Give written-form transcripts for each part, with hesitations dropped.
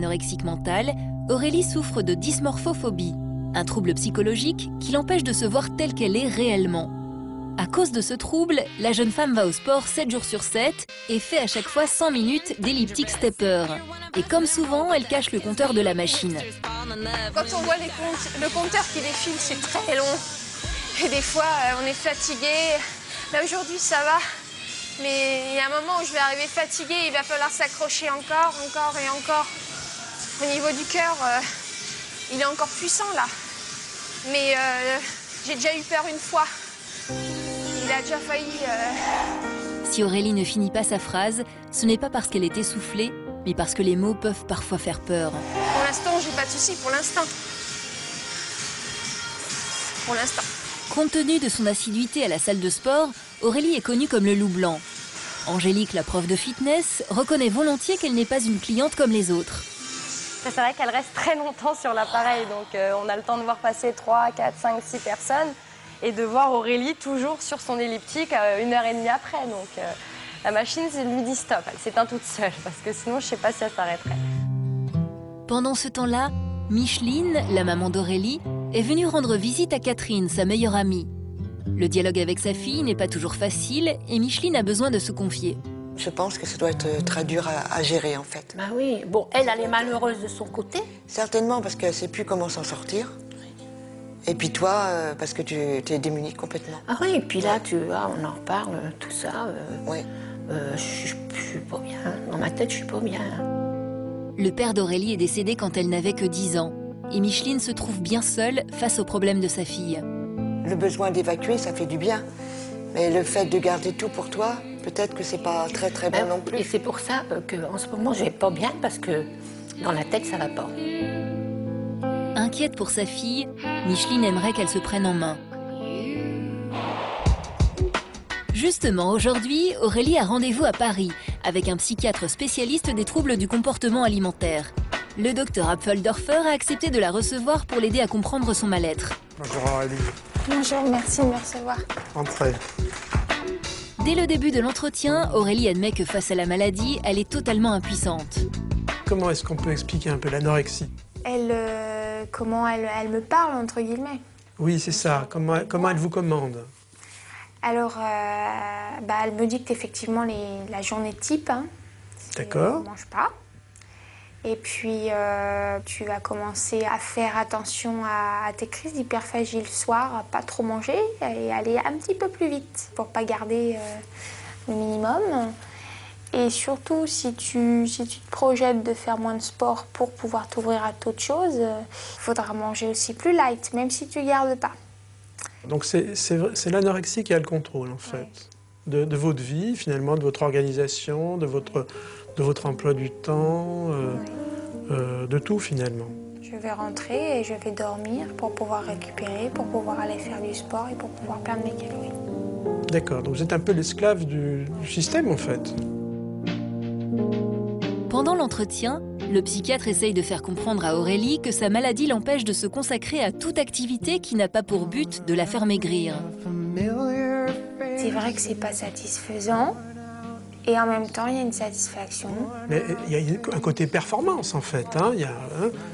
anorexique mentale, Aurélie souffre de dysmorphophobie, un trouble psychologique qui l'empêche de se voir telle qu'elle est réellement. À cause de ce trouble, la jeune femme va au sport 7 jours sur 7 et fait à chaque fois 100 minutes d'elliptique stepper. Et comme souvent, elle cache le compteur de la machine. Quand on voit le compteur qui défile, c'est très long. Et des fois, on est fatigué. Là, aujourd'hui, ça va. Mais il y a un moment où je vais arriver fatiguée, il va falloir s'accrocher encore et encore. Au niveau du cœur, il est encore puissant, là. Mais j'ai déjà eu peur une fois. Il a déjà failli... Si Aurélie ne finit pas sa phrase, ce n'est pas parce qu'elle est essoufflée, mais parce que les mots peuvent parfois faire peur. Pour l'instant, j'ai pas de soucis, pour l'instant. Pour l'instant. Compte tenu de son assiduité à la salle de sport, Aurélie est connue comme le loup blanc. Angélique, la prof de fitness, reconnaît volontiers qu'elle n'est pas une cliente comme les autres. C'est vrai qu'elle reste très longtemps sur l'appareil, donc on a le temps de voir passer 3, 4, 5, 6 personnes et de voir Aurélie toujours sur son elliptique 1h30 après. Donc la machine lui dit stop, elle s'éteint toute seule parce que sinon je ne sais pas si elle s'arrêterait. Pendant ce temps-là, Micheline, la maman d'Aurélie, est venue rendre visite à Catherine, sa meilleure amie. Le dialogue avec sa fille n'est pas toujours facile et Micheline a besoin de se confier. Je pense que ça doit être très dur à gérer, en fait. Bah oui, bon, elle est malheureuse de son côté. Certainement, parce qu'elle ne sait plus comment s'en sortir. Et puis toi, parce que tu es démunie complètement. Ah oui, et puis là, tu vois, on en reparle, tout ça. Oui. Je suis pas bien. Dans ma tête, je suis pas bien. Le père d'Aurélie est décédé quand elle n'avait que 10 ans. Et Micheline se trouve bien seule face aux problèmes de sa fille. Le besoin d'évacuer, ça fait du bien. Mais le fait de garder tout pour toi, peut-être que c'est pas très bon non plus. Et c'est pour ça qu'en ce moment, je vais pas bien, parce que dans la tête, ça va pas. Inquiète pour sa fille, Micheline aimerait qu'elle se prenne en main. Justement, aujourd'hui, Aurélie a rendez-vous à Paris avec un psychiatre spécialiste des troubles du comportement alimentaire. Le docteur Apfeldorfer a accepté de la recevoir pour l'aider à comprendre son mal-être. Bonjour Aurélie. Bonjour, merci de me recevoir. Entrez. Dès le début de l'entretien, Aurélie admet que face à la maladie, elle est totalement impuissante. Comment est-ce qu'on peut expliquer un peu l'anorexie? Comment elle me parle, entre guillemets. Oui, c'est ça. Comment elle vous commande? Alors, elle me dit qu'effectivement, la journée type, D'accord. on ne mange pas. Et puis, tu vas commencer à faire attention à tes crises d'hyperphagie le soir, à pas trop manger et aller un petit peu plus vite pour pas garder le minimum. Et surtout, si tu te projettes de faire moins de sport pour pouvoir t'ouvrir à d'autres choses, il faudra manger aussi plus light, même si tu gardes pas. Donc c'est l'anorexie qui a le contrôle, en fait, de votre vie, finalement, de votre organisation, de votre emploi du temps, de tout, finalement. Je vais rentrer et je vais dormir pour pouvoir récupérer, pour pouvoir aller faire du sport et pour pouvoir perdre mes calories. D'accord, donc vous êtes un peu l'esclave du système, en fait. Pendant l'entretien, le psychiatre essaye de faire comprendre à Aurélie que sa maladie l'empêche de se consacrer à toute activité qui n'a pas pour but de la faire maigrir. C'est vrai que c'est pas satisfaisant et en même temps il y a une satisfaction. Mais il y a un côté performance, en fait.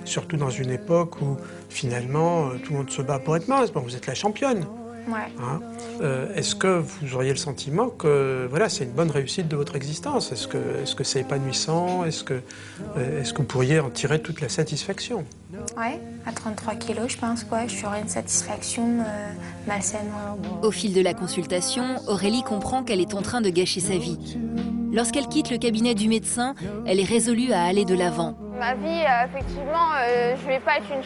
Surtout dans une époque où, finalement, tout le monde se bat pour être mince. Bon, vous êtes la championne. Ouais. Est-ce que vous auriez le sentiment que voilà, c'est une bonne réussite de votre existence? Est-ce que c'est épanouissant? Est-ce que vous pourriez en tirer toute la satisfaction? Ouais, à 33 kilos, je pense que j'aurais une satisfaction malsaine. Au fil de la consultation, Aurélie comprend qu'elle est en train de gâcher sa vie. Lorsqu'elle quitte le cabinet du médecin, elle est résolue à aller de l'avant. Ma vie, effectivement, je ne vais pas être une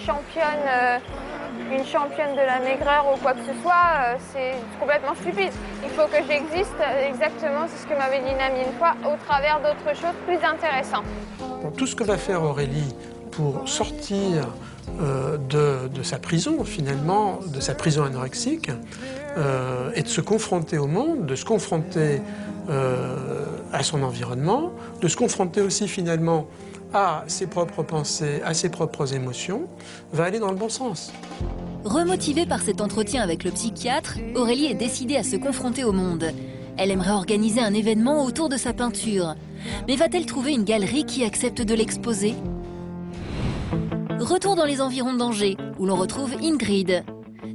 championne de la maigreur ou quoi que ce soit, c'est complètement stupide. Il faut que j'existe, exactement, c'est ce que m'avait dit une amie une fois, au travers d'autres choses plus intéressantes. Bon, tout ce que va faire Aurélie pour sortir de sa prison, finalement, de sa prison anorexique, et de se confronter au monde, de se confronter à son environnement, de se confronter aussi, finalement, à ses propres pensées, à ses propres émotions, va aller dans le bon sens. Remotivée par cet entretien avec le psychiatre, Aurélie est décidée à se confronter au monde. Elle aimerait organiser un événement autour de sa peinture. Mais va-t-elle trouver une galerie qui accepte de l'exposer? Retour dans les environs d'Angers, où l'on retrouve Ingrid.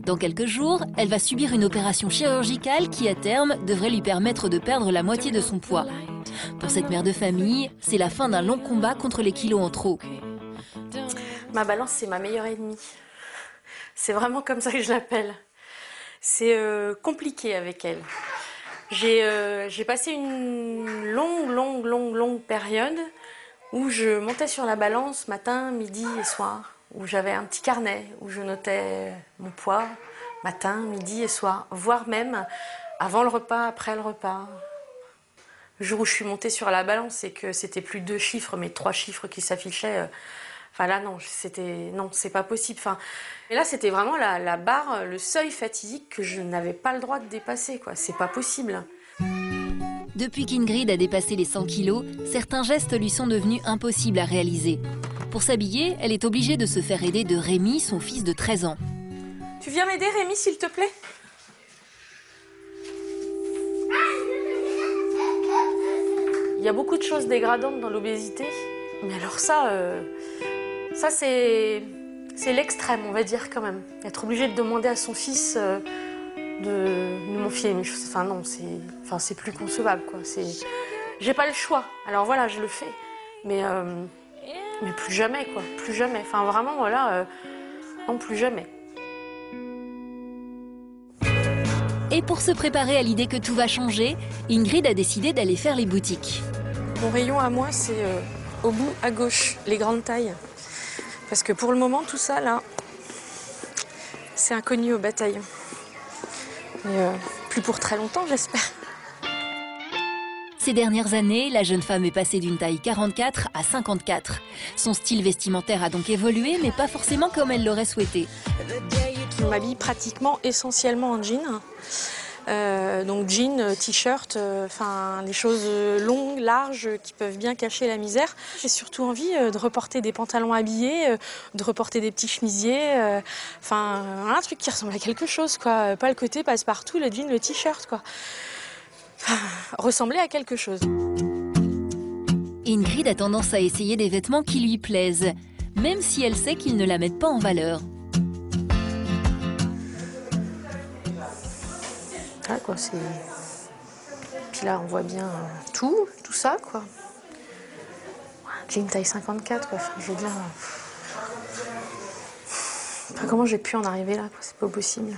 Dans quelques jours, elle va subir une opération chirurgicale qui, à terme, devrait lui permettre de perdre la moitié de son poids. Pour cette mère de famille, c'est la fin d'un long combat contre les kilos en trop. Ma balance, c'est ma meilleure ennemie. C'est vraiment comme ça que je l'appelle. C'est compliqué avec elle. J'ai passé une longue période où je montais sur la balance matin, midi et soir, où j'avais un petit carnet où je notais mon poids matin, midi et soir, voire même avant le repas, après le repas. Le jour où je suis montée sur la balance et que c'était plus 2 chiffres, mais 3 chiffres qui s'affichaient, enfin là non, c'est pas possible. Enfin, et là c'était vraiment la barre, le seuil fatidique que je n'avais pas le droit de dépasser, quoi. C'est pas possible. Depuis qu'Ingrid a dépassé les 100 kilos, certains gestes lui sont devenus impossibles à réaliser. Pour s'habiller, elle est obligée de se faire aider de Rémi, son fils de 13 ans. Tu viens m'aider, Rémi, s'il te plaît? Il y a beaucoup de choses dégradantes dans l'obésité, mais alors ça c'est l'extrême, on va dire, quand même. Être obligé de demander à son fils de me filer une chose, enfin non, c'est plus concevable, quoi. J'ai pas le choix, alors voilà, je le fais, mais plus jamais, quoi, plus jamais. Enfin vraiment, voilà, non, plus jamais. Et pour se préparer à l'idée que tout va changer, Ingrid a décidé d'aller faire les boutiques. Mon rayon à moi, c'est au bout à gauche, les grandes tailles. Parce que pour le moment, tout ça, là, c'est inconnu au bataillon. Mais plus pour très longtemps, j'espère. Ces dernières années, la jeune femme est passée d'une taille 44 à 54. Son style vestimentaire a donc évolué, mais pas forcément comme elle l'aurait souhaité. Je m'habille pratiquement essentiellement en jean. Donc jean, t-shirt, enfin des choses longues, larges, qui peuvent bien cacher la misère. J'ai surtout envie de reporter des pantalons habillés, de reporter des petits chemisiers, enfin un truc qui ressemble à quelque chose, quoi. Pas le côté passe-partout, le jean, le t-shirt, quoi. Ressembler à quelque chose. Ingrid a tendance à essayer des vêtements qui lui plaisent, même si elle sait qu'ils ne la mettent pas en valeur. Ah, quoi, c'est... Puis là, on voit bien tout ça, quoi. Jean taille 54, quoi. Enfin, je veux dire... Enfin, comment j'ai pu en arriver là, quoi. C'est pas possible.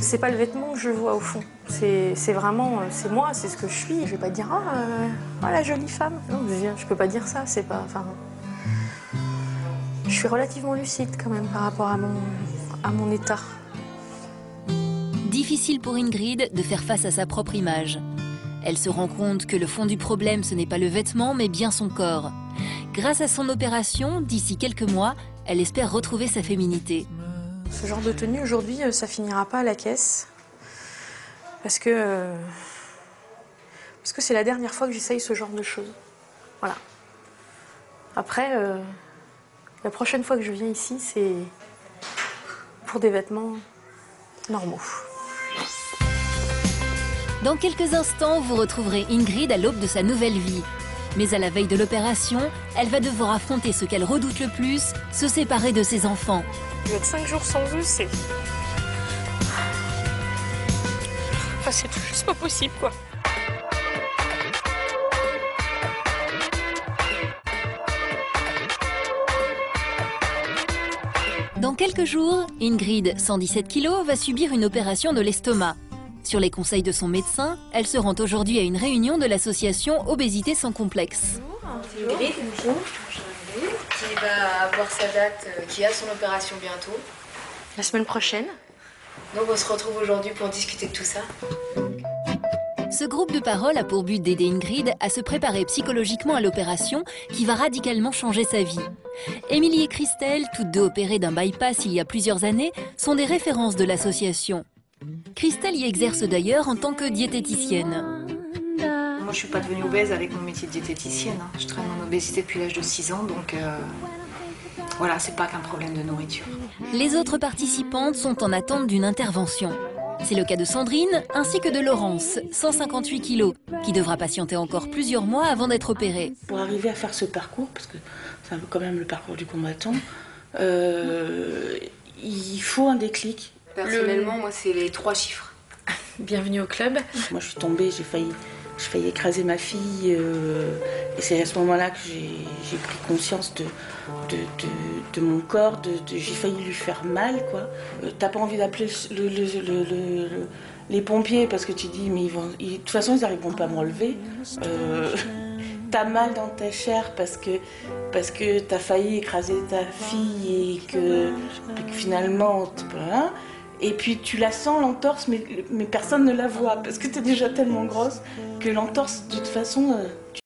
C'est pas le vêtement que je vois au fond. C'est vraiment... C'est moi, c'est ce que je suis. Je vais pas dire « Ah, la jolie femme ». Non, je peux pas dire ça, c'est pas... Enfin... Je suis relativement lucide, quand même, par rapport à mon état. Difficile pour Ingrid de faire face à sa propre image. Elle se rend compte que le fond du problème, ce n'est pas le vêtement, mais bien son corps. Grâce à son opération, d'ici quelques mois, elle espère retrouver sa féminité. Ce genre de tenue, aujourd'hui, ça finira pas à la caisse. Parce que c'est la dernière fois que j'essaye ce genre de choses. Voilà. Après, la prochaine fois que je viens ici, c'est pour des vêtements normaux. Dans quelques instants, vous retrouverez Ingrid à l'aube de sa nouvelle vie. Mais à la veille de l'opération, elle va devoir affronter ce qu'elle redoute le plus, se séparer de ses enfants. Je vais être 5 jours sans eux, c'est... Enfin, c'est tout juste pas possible, quoi. Dans quelques jours, Ingrid, 117 kg, va subir une opération de l'estomac. Sur les conseils de son médecin, elle se rend aujourd'hui à une réunion de l'association Obésité sans complexe. Bonjour. Ingrid, bonjour. Qui va avoir sa date, qui a son opération bientôt. La semaine prochaine. Donc on se retrouve aujourd'hui pour discuter de tout ça. Ce groupe de parole a pour but d'aider Ingrid à se préparer psychologiquement à l'opération qui va radicalement changer sa vie. Émilie et Christelle, toutes deux opérées d'un bypass il y a plusieurs années, sont des références de l'association. Christelle y exerce d'ailleurs en tant que diététicienne. Moi je suis pas devenue obèse avec mon métier de diététicienne. Je traîne en obésité depuis l'âge de 6 ans, donc voilà, c'est pas qu'un problème de nourriture. Les autres participantes sont en attente d'une intervention. C'est le cas de Sandrine ainsi que de Laurence, 158 kg, qui devra patienter encore plusieurs mois avant d'être opérée. Pour arriver à faire ce parcours, parce que c'est un peu quand même le parcours du combattant, il faut un déclic. Personnellement, moi, c'est les 3 chiffres. Bienvenue au club. Moi, je suis tombée, j'ai failli écraser ma fille. Et c'est à ce moment-là que j'ai pris conscience de mon corps, j'ai failli lui faire mal, quoi. T'as pas envie d'appeler les pompiers parce que tu dis, mais de toute façon, ils n'arriveront pas à me relever. T'as mal dans ta chair parce que t'as failli écraser ta fille et que finalement, hein. Et puis tu la sens, l'entorse, mais personne ne la voit parce que t'es déjà tellement grosse que l'entorse, de toute façon,